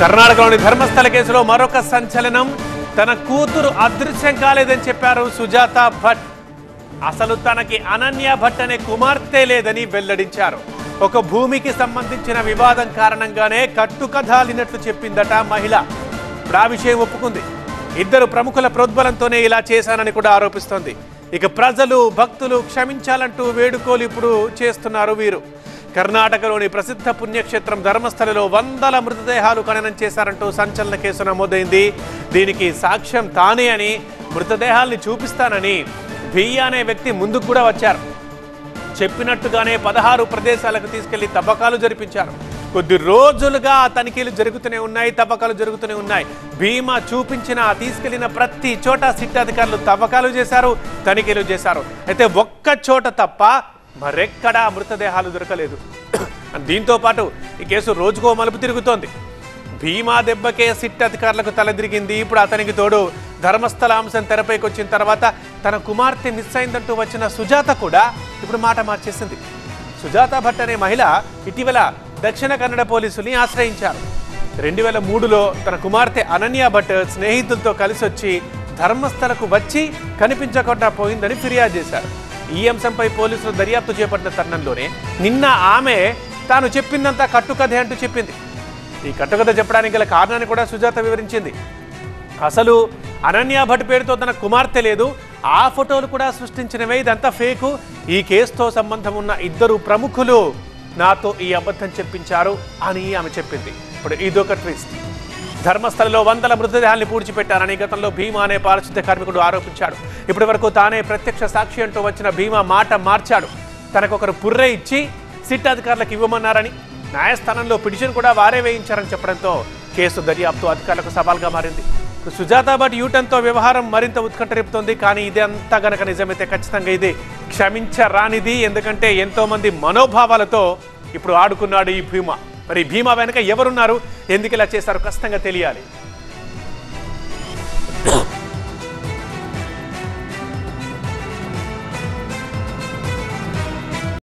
కర్ణాటకలోని ధర్మస్థల కేసులో మరొక సంచలనం. తన కూతురు అదృశ్యం కాలేదని చెప్పారు సుజాత భట్. అసలు తనకి అనన్య భట్ అనే కుమార్తె లేదని వెల్లడించారు. ఒక భూమికి సంబంధించిన వివాదం కారణంగానే కట్టుకథాలినట్లు చెప్పిందట మహిళ. ఇప్పుడు ఆ విషయం ఒప్పుకుంది. ఇద్దరు ప్రముఖుల ప్రోద్బలంతోనే ఇలా చేశానని కూడా ఆరోపిస్తోంది. ఇక ప్రజలు భక్తులు క్షమించాలంటూ వేడుకోలు ఇప్పుడు చేస్తున్నారు వీరు. కర్ణాటకలోని ప్రసిద్ధ పుణ్యక్షేత్రం ధర్మస్థలలో వందల మృతదేహాలు ఖననం చేశారంటూ సంచలన కేసు నమోదైంది. దీనికి సాక్ష్యం తానే అని, మృతదేహాల్ని చూపిస్తానని బియ్య అనే వ్యక్తి ముందుకు కూడా వచ్చారు. చెప్పినట్టుగానే 16 ప్రదేశాలకు తీసుకెళ్లి తవ్వకాలు జరిపించారు. కొద్ది రోజులుగా తనిఖీలు జరుగుతూనే ఉన్నాయి, తవ్వకాలు జరుగుతూనే ఉన్నాయి. భీమా చూపించిన తీసుకెళ్లిన ప్రతి చోట సిట్ అధికారులు తవ్వకాలు చేశారు, తనిఖీలు చేశారు. అయితే ఒక్క చోట తప్ప మరెక్కడా మృతదేహాలు దొరకలేదు. దీంతో పాటు ఈ కేసు రోజుకో మలుపు తిరుగుతోంది. భీమా దెబ్బకే సిట్ అధికారులకు తలదిరిగింది. ఇప్పుడు అతనికి తోడు ధర్మస్థల అంశం తెరపైకి వచ్చిన తర్వాత తన కుమార్తె మిస్ అయిందంటూ వచ్చిన సుజాత కూడా ఇప్పుడు మాట మార్చేసింది. సుజాత భట్ అనే మహిళ ఇటీవల దక్షిణ కన్నడ పోలీసుల్ని ఆశ్రయించారు. 2003లో తన కుమార్తె అనన్య భట్ స్నేహితులతో కలిసి వచ్చి ధర్మస్థలకు వచ్చి కనిపించకుండా పోయిందని ఫిర్యాదు చేశారు. ఈ అంశంపై పోలీసులు దర్యాప్తు చేపట్టిన తరుణంలోనే నిన్న ఆమె తాను చెప్పిందంతా కట్టుకథే అంటూ చెప్పింది. ఈ కట్టుకథ చెప్పడానికి గల కారణాన్ని కూడా సుజాత వివరించింది. అసలు అనన్య భట్ పేరుతో తన కుమార్తె లేదు, ఆ ఫోటోలు కూడా సృష్టించినవే, ఇదంతా ఫేకు. ఈ కేసుతో సంబంధం ఉన్న ఇద్దరు ప్రముఖులు నాతో ఈ అబద్ధం చెప్పించారు అని ఆమె చెప్పింది. ఇప్పుడు ఇదొక ట్విస్ట్. ధర్మస్థలలో వందల మృతదేహాల్ని పూడ్చిపెట్టారని గతంలో భీమా అనే పారిశుద్ధ్య కార్మికుడు ఆరోపించాడు. ఇప్పటి వరకు తానే ప్రత్యక్ష సాక్షి అంటూ వచ్చిన భీమా మాట మార్చాడు. తనకొకరు పుర్రె ఇచ్చి సిట్ అధికారులకు ఇవ్వమన్నారని, న్యాయస్థానంలో పిటిషన్ కూడా వారే వేయించారని చెప్పడంతో కేసు దర్యాప్తు అధికారులకు సవాల్గా మారింది. సుజాత భట్ యూటన్తో వ్యవహారం మరింత ఉత్కంఠ రేపుతోంది. కానీ ఇదంతా గనక నిజమైతే ఖచ్చితంగా ఇది క్షమించరానిది. ఎందుకంటే ఎంతో మంది మనోభావాలతో ఇప్పుడు ఆడుకున్నాడు ఈ భీమా. మరి భీమా వెనక ఎవరున్నారు, ఎందుకు ఇలా చేశారో ఖచ్చితంగా తెలియాలి.